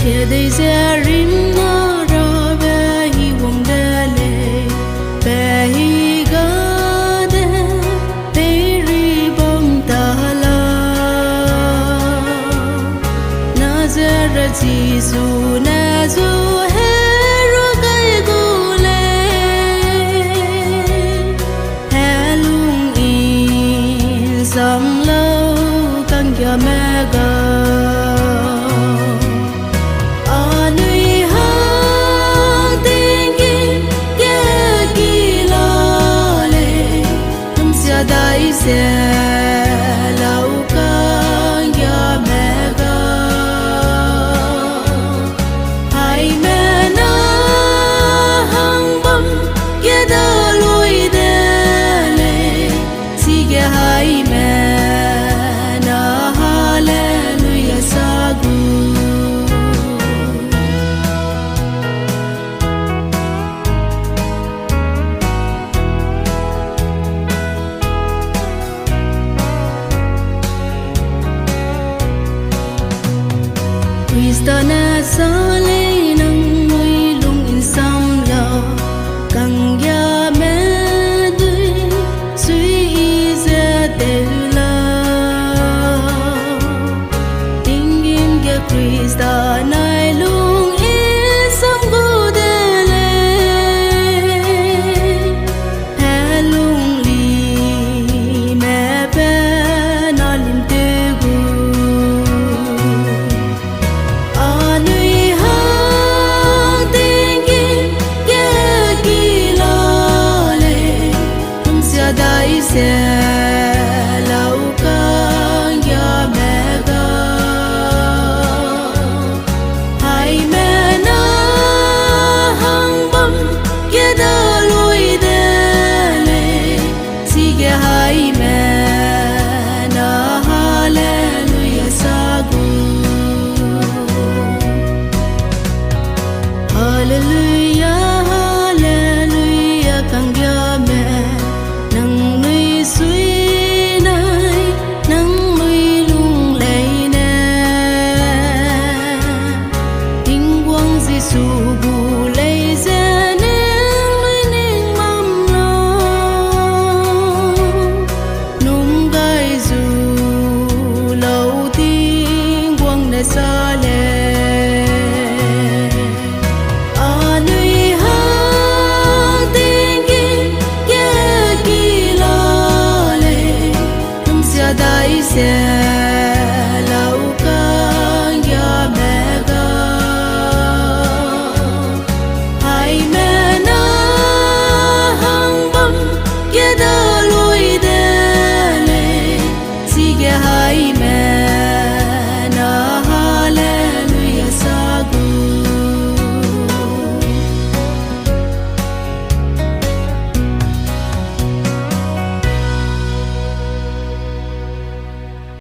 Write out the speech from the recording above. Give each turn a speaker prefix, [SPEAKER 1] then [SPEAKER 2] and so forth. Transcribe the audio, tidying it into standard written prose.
[SPEAKER 1] đây sẽ rim nó ra về hi vòng đê lệ về hi gỡ đê để ri bom ta la na sẽ ra chỉ su na su hết rồi cái gu lệ hết lung in sông lâu căng kia mẹ gờ sẽ lâu càng ya mẹ ga hai mẹ na hang bom kia đã lối đê lệ si kia hai mẹ na hallelujah sa gu Kristana sale nang mui lung in sam la kang ya me dui sui ze de la Tinggim ke Kristana lung in sam gu de le he lung li me pe na lim te gu sẽ lâu càng ya mẹ ga hai mẹ na hang bom kia đã lối đê lệ si kia hai mẹ na hallelujah sa gu hallelujah hallelujah càng ya mẹ nang nuôi suy nai nang nuôi lung lay nè tinh quang Giêsu bu lay ra nang nuôi neng mầm lo nung gai du lâu tinh quang nè xa lệ sẽ